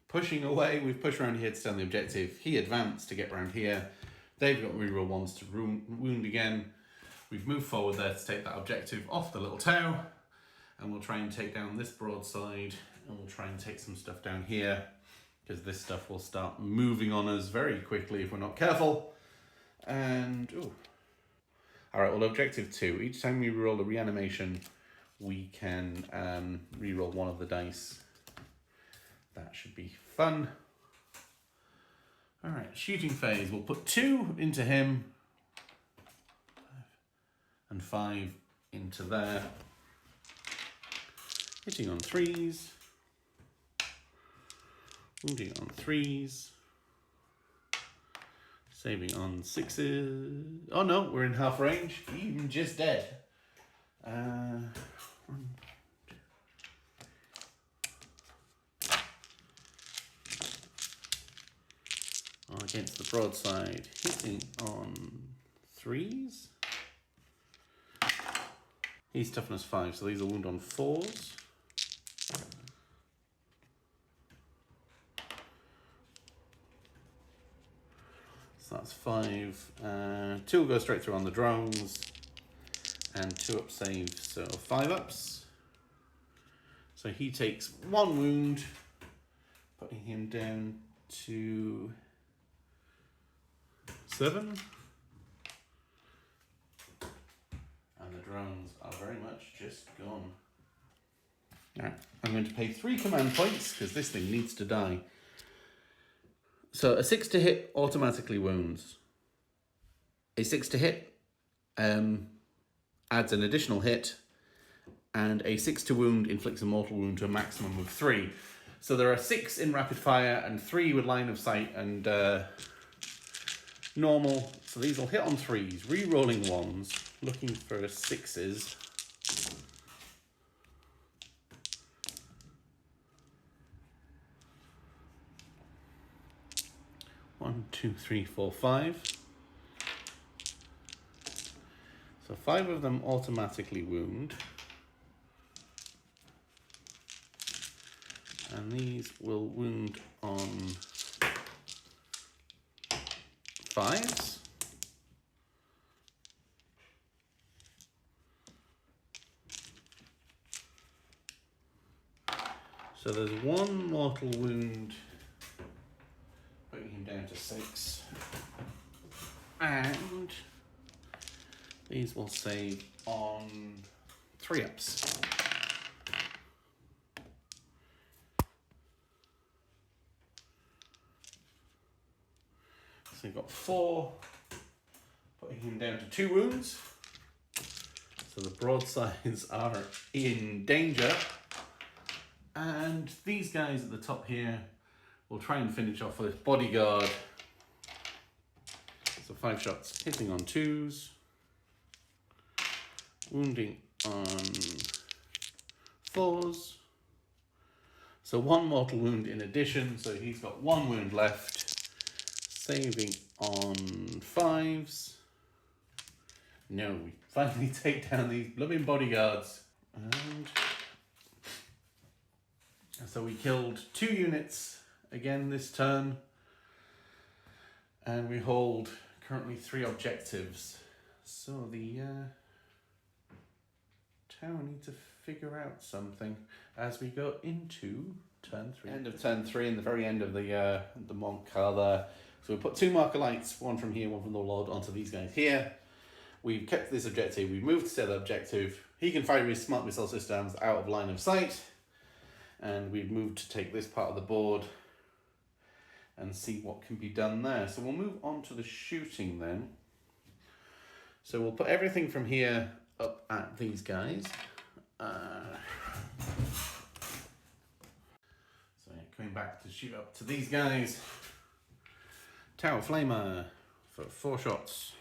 Pushing away, we've pushed around here to stand the objective. He advanced to get around here. They've got reroll 1s to wound again. We've moved forward there to take that objective off the little Tau. And we'll try and take down this broadside. And we'll try and take some stuff down here. Because this stuff will start moving on us very quickly if we're not careful. And, ooh. Alright, well, objective 2. Each time we roll a reanimation, we can reroll 1 of the dice. That should be fun. All right, shooting phase. We'll put 2 into him and 5 into there. Hitting on 3s. Wounding on 3s. Saving on 6s. Oh no, we're in half range. Even just dead. Against the broadside, hitting on 3s. He's toughness 5, so these are wound on 4s. So that's 5. 2 will go straight through on the drones, and 2 up saves, so 5 ups. So he takes 1 wound, putting him down to 7. And the drones are very much just gone. Alright, I'm going to pay 3 command points because this thing needs to die. So a 6 to hit automatically wounds. A 6 to hit adds an additional hit, and a 6 to wound inflicts a mortal wound to a maximum of 3. So there are 6 in rapid fire and 3 with line of sight and normal, so these will hit on 3s, re-rolling 1s, looking for 6s. One, 2, 3, 4, 5. So 5 of them automatically wound. And these will wound on 5s. So there's 1 mortal wound, putting him down to 6. And these will save on 3-ups. So you've got 4, putting him down to 2 wounds. So the broadsides are in danger. And these guys at the top here will try and finish off with bodyguard. So 5 shots, hitting on 2s, wounding on 4s. So 1 mortal wound in addition, so he's got 1 wound left. Saving on 5s. No, we finally take down these blooming bodyguards. And so we killed 2 units again this turn. And we hold currently 3 objectives. So the tower needs to figure out something as we go into turn 3. End of turn 3 and the very end of the monk car there. So we put 2 marker lights, 1 from here, 1 from the Lord, onto these guys here. We've kept this objective, we've moved to the other objective. He can fire his smart missile systems out of line of sight. And we've moved to take this part of the board and see what can be done there. So we'll move on to the shooting then. So we'll put everything from here up at these guys. So yeah, coming back to shoot up to these guys. Tower Flamer for 4 shots.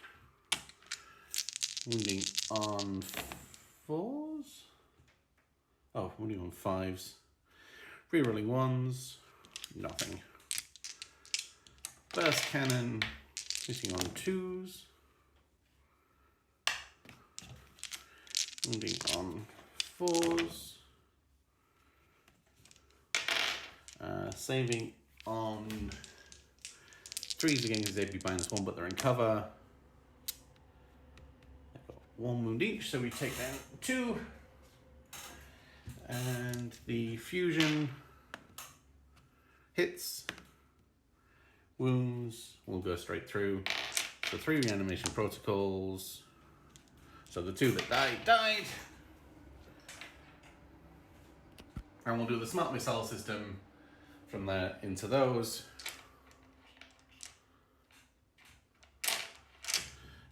Wounding on 4s. Oh, wounding on 5s. Rerolling 1s. Nothing. Burst cannon. Hitting on 2s. Wounding on 4s. Saving on 3s against his AP -1, but they're in cover. They've got 1 wound each, so we take down 2. And the fusion hits, wounds will go straight through. So 3 reanimation protocols. So the 2 that died. And we'll do the smart missile system from there into those.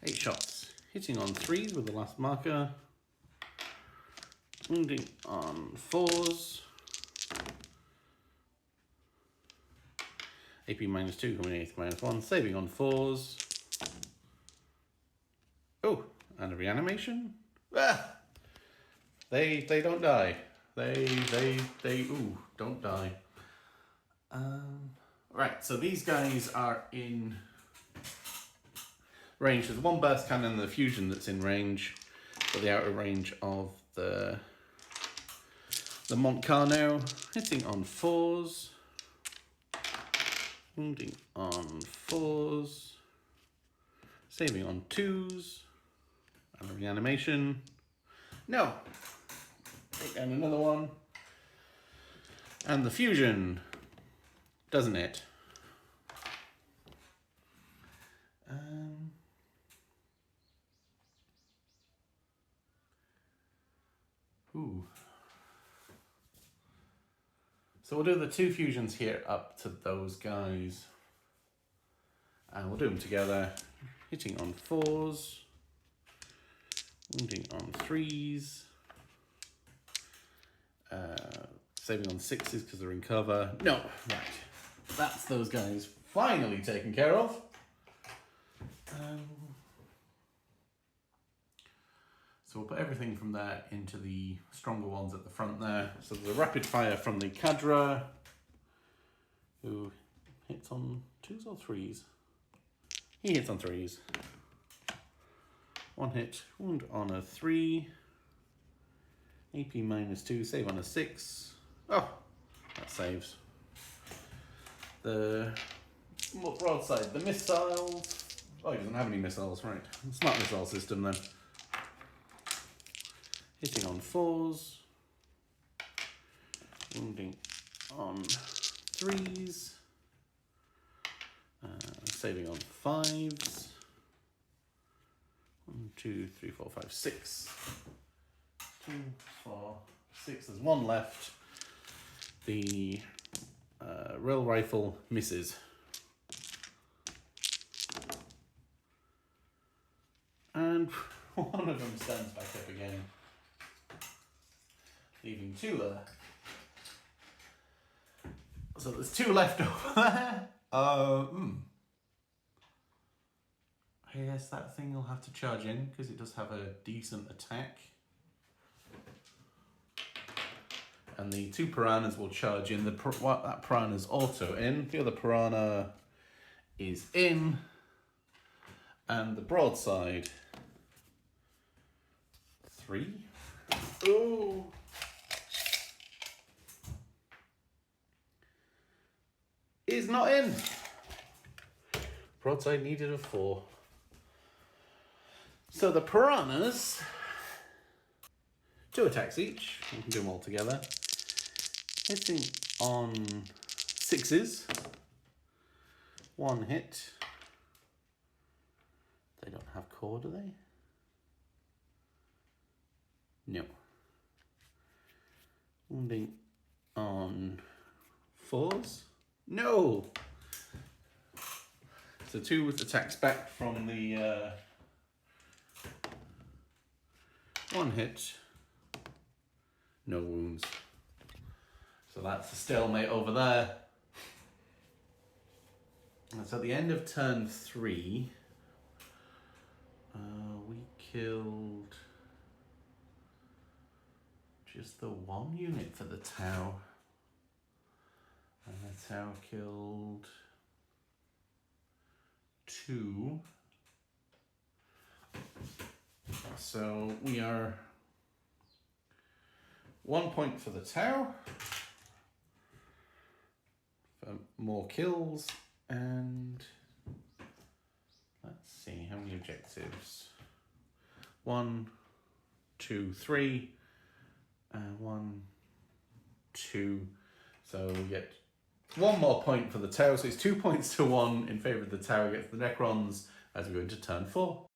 8 shots, hitting on 3s with the last marker. Wounding on 4s. AP -2, coming -8, -1, saving on 4s. Oh, and a reanimation. Ah! They don't die. They don't die. Right, so these guys are in range. There's 1 burst cannon and the fusion that's in range, but the outer range of the Montcarno, hitting on 4s, wounding on 4s, saving on 2s, and a reanimation. No! Take down another one. And the fusion doesn't hit. So we'll do the 2 fusions here up to those guys. And we'll do them together. Hitting on 4s. Wounding on 3s. Saving on 6s because they're in cover. No, right. That's those guys finally taken care of. So we'll put everything from there into the stronger ones at the front there. So there's a rapid fire from the Cadra, who hits on 2s or 3s. He hits on 3s. 1 hit, wound on a 3. AP -2, save on a 6. Oh, That saves. The broadside, the missiles. Oh, he doesn't have any missiles, right. Smart missile system then. Hitting on 4s. Wounding on 3s. Saving on 5s. 1, 2, 3, 4, 5, 6. 2, 4, 6. There's one left. The rail rifle misses. And one of them stands back up again, leaving 2 there. So there's 2 left over there. Yes, that thing will have to charge in because it does have a decent attack. And the 2 piranhas will charge in. That piranha's also in. The other piranha is in. And the broadside. 3. Oh. Is not in. Broadside needed a 4. So the piranhas, 2 attacks each. We can do them all together. Hitting on 6s. 1 hit. They don't have core, do they? No. Wounding on 4s. No! So 2 attacks back from the 1 hit. No wounds. So that's a stalemate over there. And so at the end of turn 3, we killed just the 1 unit for the Tau. And the Tau killed 2. So we are 1 point for the Tau. For more kills. And let's see, how many objectives? 1, 2, 3. 1, 2. So we get 1 more point for the Tau. So it's 2 points to 1 in favour of the Tau against the Necrons as we go into turn 4.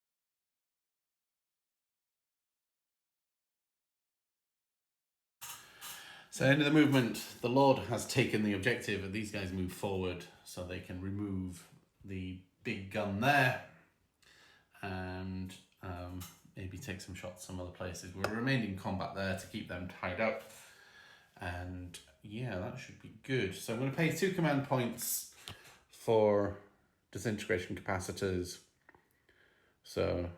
So end of the movement, the Lord has taken the objective and these guys move forward so they can remove the big gun there and maybe take some shots some other places. We'll remain in combat there to keep them tied up, and yeah, that should be good. So I'm going to pay 2 command points for disintegration capacitors. So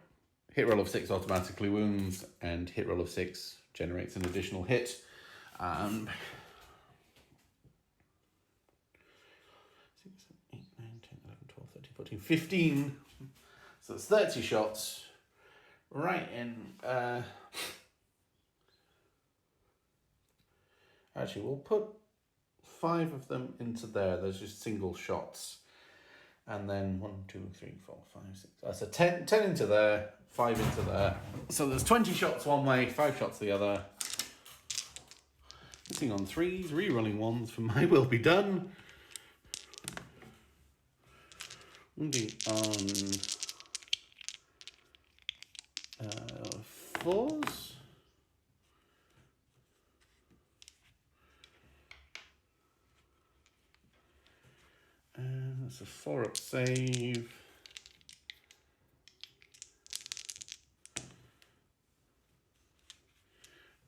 hit roll of 6 automatically wounds and hit roll of 6 generates an additional hit. 6, 7, 8, 9, 10, 11, 12, 13, 14, 15. So it's 30 shots right in. Actually, we'll put 5 of them into there. There's just single shots. And then 1, 2, 3, 4, 5, 6. That's a 10 into there, 5 into there. So there's 20 shots one way, 5 shots the other. Hitting on 3s, re-rolling 1s for my will be done. Wounding on 4s. And that's a 4-up save.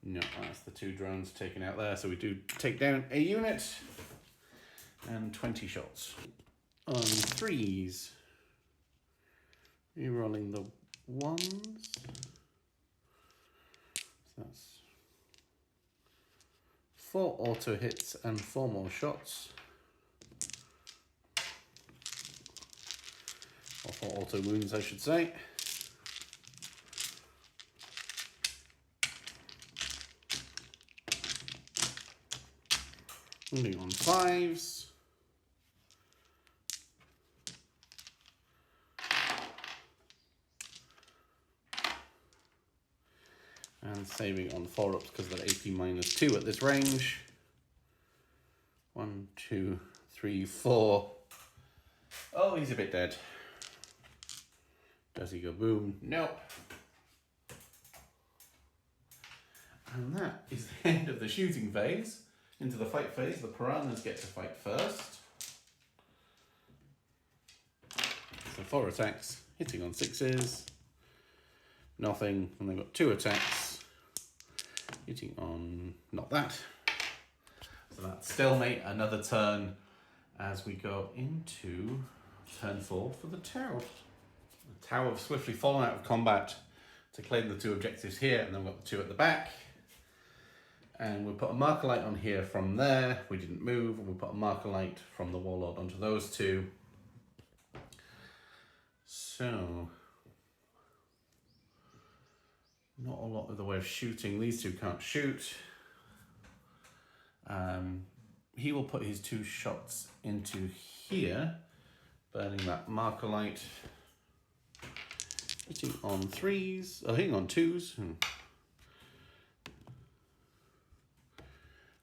No, that's the 2 drones taken out there. So we do take down a unit and 20 shots. On 3s, re-rolling the 1s. So that's 4 auto hits and 4 more shots. Or 4 auto wounds, I should say. Wounding on 5s. And saving on 4-ups because they're AP -2 at this range. 1, 2, 3, 4. Oh, he's a bit dead. Does he go boom? Nope. And that is the end of the shooting phase. Into the fight phase, the piranhas get to fight first. So 4 attacks, hitting on 6s. Nothing, and they've got 2 attacks. Hitting on not that. So that's stalemate, another turn as we go into turn 4 for the Tower. The Tower have swiftly fallen out of combat to claim the 2 objectives here, and then we've got the 2 at the back. And we put a marker light on here from there. We didn't move, and we put a marker light from the Warlord onto those 2. So, not a lot of the way of shooting. These 2 can't shoot. He will put his 2 shots into here, burning that marker light. Hitting on 3s, hitting on 2s.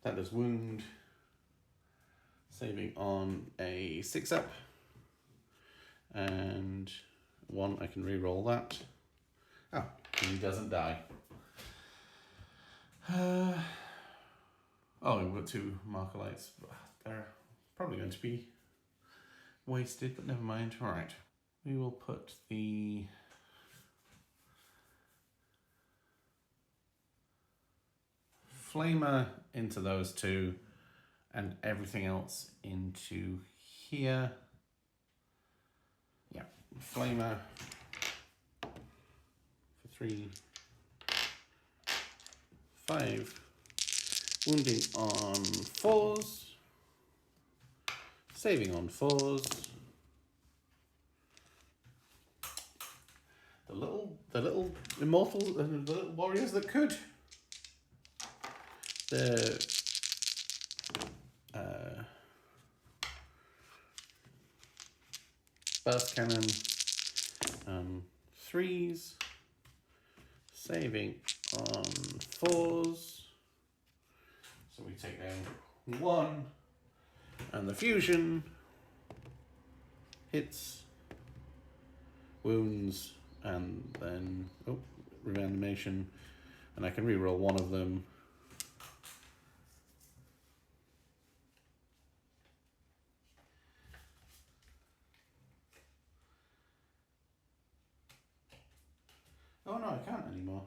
That does wound. Saving on a 6-up. And 1, I can re-roll that. Oh, he doesn't die. Oh, we've got 2 marker lights. They're probably going to be wasted, but never mind. All right. We will put the flamer into those 2 and everything else into here. Yeah, flamer for 3, 5. Wounding on 4s. Saving on 4s. The little immortals, the little warriors that could. The burst cannon, 3s, saving on 4s. So we take down 1, and the fusion hits, wounds, and then reanimation, and I can re-roll 1 of them. Oh no, I can't anymore.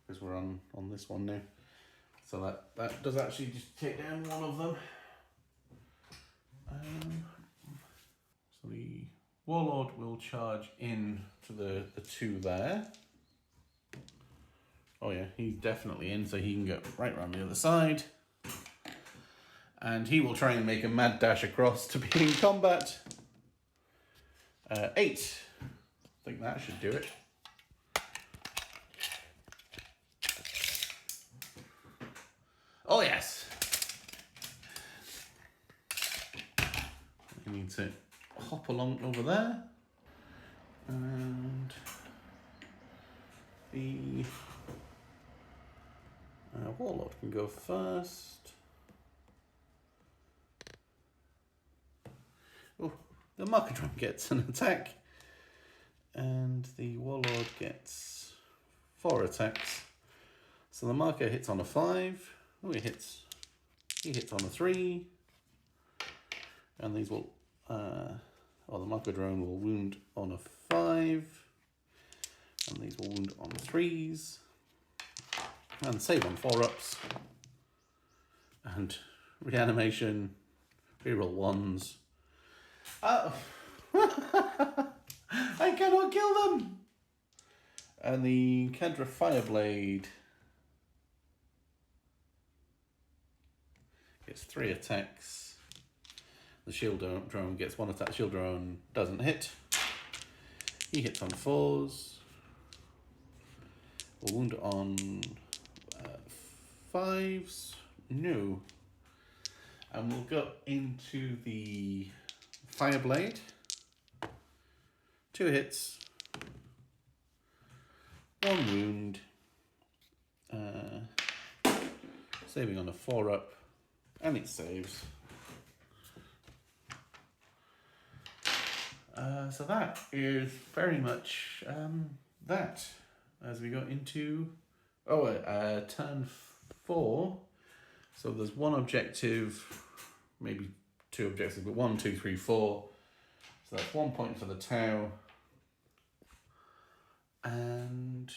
Because we're on this one now. So that does actually just take down 1 of them. So the Warlord will charge in to the 2 there. Oh yeah, he's definitely in, so he can get right around the other side. And he will try and make a mad dash across to be in combat. 8. I think that should do it. Oh yes! You need to hop along over there. And the Warlord can go first. Oh, the marker drum gets an attack. And the Warlord gets 4 attacks. So the marker hits on a 5. Oh, he hits on a 3. And these will, the marker drone will wound on a 5. And these will wound on 3s. And save on 4-ups. And reanimation, reroll 1s. I cannot kill them! And the Cadra Fireblade gets 3 attacks. The shield drone gets 1 attack. The shield drone doesn't hit. He hits on 4s. Will wound on 5s? No. And we'll go into the Fireblade. 2 hits. 1 wound. Saving on a 4-up. And it saves. So that is very much that. As we go into turn 4. So there's 1 objective, maybe 2 objectives, but 1, 2, 3, 4. So that's 1 point for the Tau. And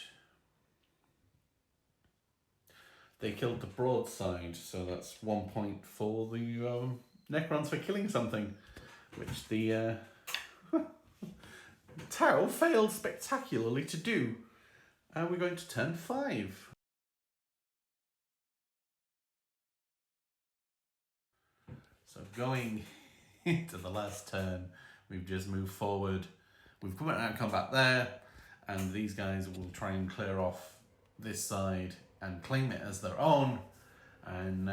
they killed the broadside, so that's 1 point for the Necrons for killing something, which the Tau failed spectacularly to do. And we're going to turn 5. So going into the last turn, we've just moved forward. We've come out of combat there, and these guys will try and clear off this side and claim it as their own, and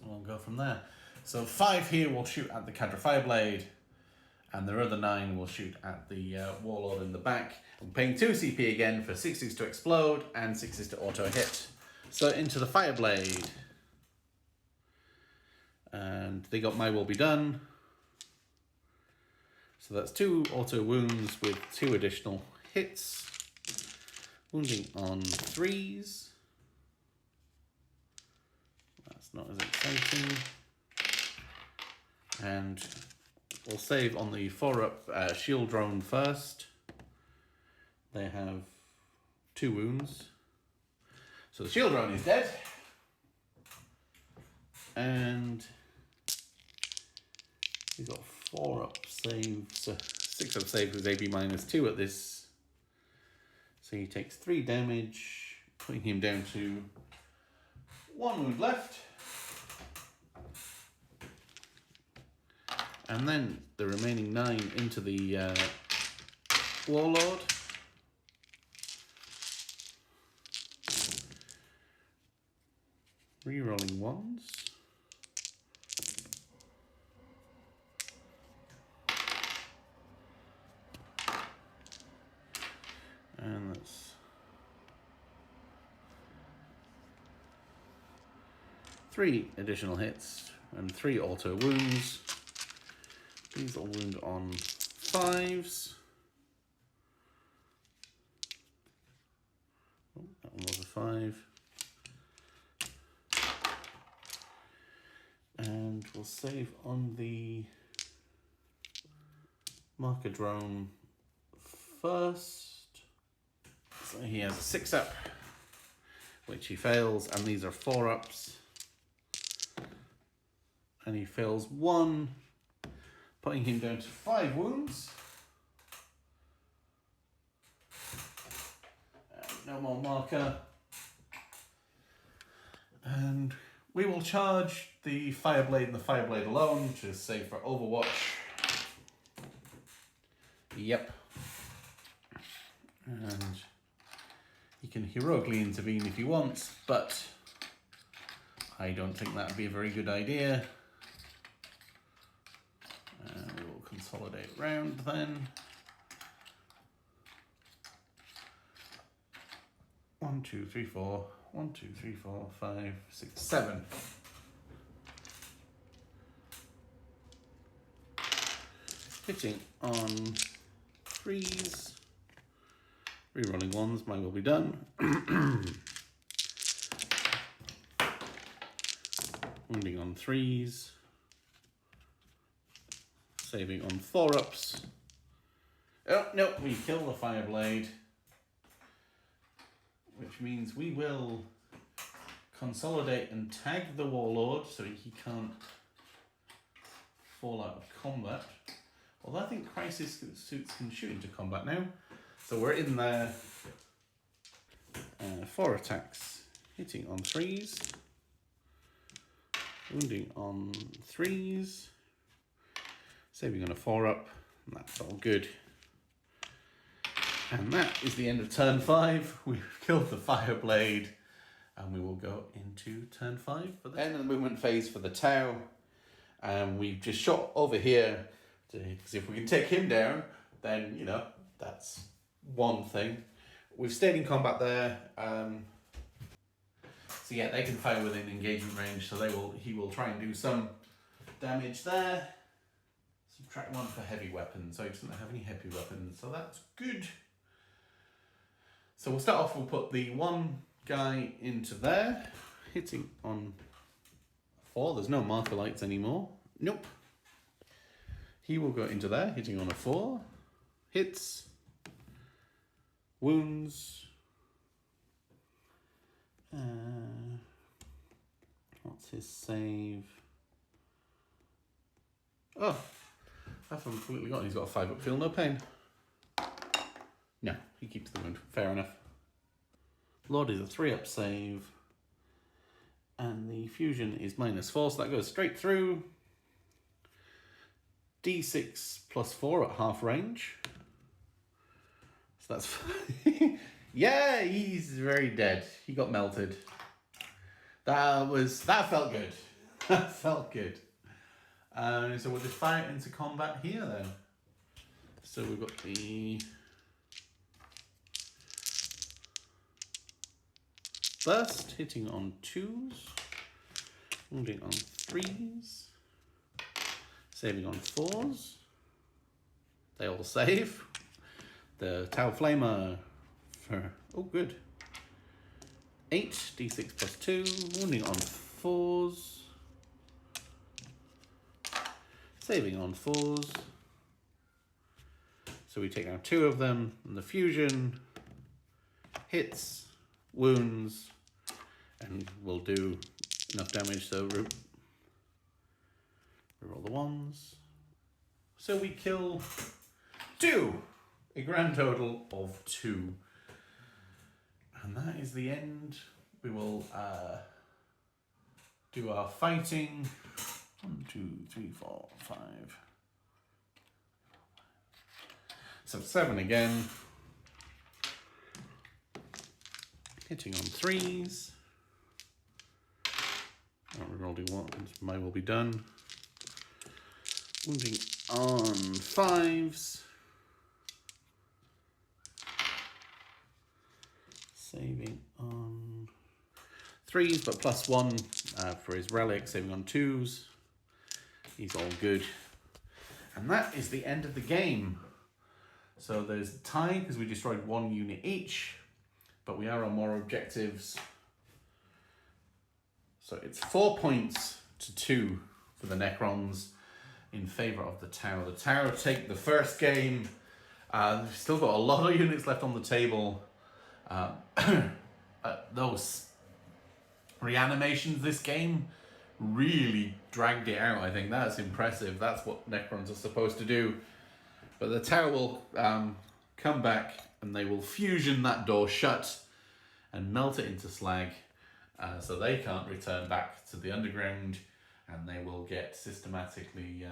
we'll go from there. So 5 here will shoot at the Cadra Fireblade, and their other 9 will shoot at the Warlord in the back. I'm paying 2 CP again for 6s to explode and 6s to auto hit. So into the Fireblade. And they got My Will Be Done. So that's 2 auto wounds with 2 additional hits. Wounding on 3s. That's not as exciting. And we'll save on the 4-up shield drone first. They have 2 wounds. So the shield drone is dead. And he's got 4-up save, so 6-up save with AB -2 at this. So he takes 3 damage, putting him down to 1 wound left. And then the remaining 9 into the Warlord. Rerolling 1s. And that's 3 additional hits and 3 auto wounds. These will wound on 5s. Oh, that one was a 5. And we'll save on the marker drone first. So he has a 6-up, which he fails, and these are 4-ups. And he fails 1, putting him down to 5 wounds. No more marker. And we will charge the Fireblade and the Fireblade alone to save for Overwatch. Yep. And he can heroically intervene if he wants, but I don't think that would be a very good idea. We will consolidate round then. 1, 2, 3, 4. 1, 2, 3, 4, 5, 6, 7. Hitting on 3s. Rerolling 1s, mine will be done. Wounding on 3s. Saving on 4-ups. Oh, no, we kill the Fireblade. Which means we will consolidate and tag the Warlord so he can't fall out of combat. Although I think Crisis Suits can shoot into combat now. So we're in there. 4 attacks. Hitting on 3s. Wounding on 3s. Saving on a 4-up. And that's all good. And that is the end of turn 5. We've killed the Fireblade. And we will go into turn 5 for the end of the movement phase for the Tau. And we've just shot over here, because if we can take him down, then, you know, that's one thing. We've stayed in combat there. So yeah, they can fire within engagement range, so he will try and do some damage there. Subtract 1 for heavy weapons, so he doesn't have any heavy weapons, so that's good. So we'll start off, we'll put the one guy into there, hitting on 4. There's no marker lights anymore. Nope. He will go into there, hitting on a 4. Hits. Wounds. What's his save? Oh, I've completely forgotten he's got a 5-up feel no pain. No, he keeps the wound. Fair enough. Lord is a 3-up save. And the fusion is -4, so that goes straight through. D6 plus 4 at half range. So that's... Yeah, he's very dead. He got melted. That felt good. That felt good. So we'll just fire it into combat here then. So we've got the burst, hitting on 2s, wounding on 3s, saving on 4s. They all save. The Tau Flamer for, oh good, 8, d6 plus 2, wounding on 4s, saving on 4s. So we take out 2 of them, and the fusion hits, wounds, and will do enough damage, so reroll the 1s. So we kill 2, a grand total of 2. And that is the end. We will do our fighting. 1, 2, 3, 4, 5. So 7 again. Hitting on 3s. Rerolling 1s may well be done. Wounding on 5s. Saving on 3s, but +1 for his relic, saving on 2s. He's all good. And that is the end of the game. So there's a tie because we destroyed 1 unit each, but we are on more objectives. So it's 4 points to 2 for the Necrons in favour of the Tau. The Tau take the first game. We've still got a lot of units left on the table. Those reanimations this game really dragged it out. I think that's impressive. That's what Necrons are supposed to do. But the Tau will come back and they will fusion that door shut and melt it into slag, so they can't return back to the underground, and they will get systematically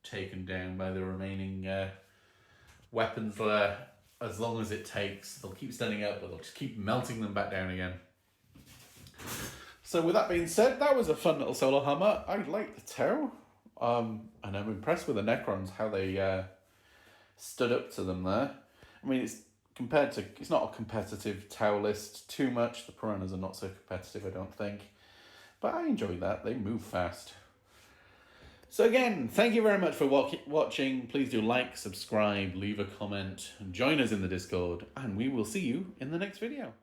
taken down by the remaining weapons there. As long as it takes, they'll keep standing up, but they'll just keep melting them back down again. So with that being said, that was a fun little Solohammer. I like the Tau, and I'm impressed with the Necrons, how they stood up to them there. I mean, it's not a competitive Tau list too much. The Piranhas are not so competitive, I don't think. But I enjoy that. They move fast. So again, thank you very much for watching. Please do like, subscribe, leave a comment, and join us in the Discord, and we will see you in the next video.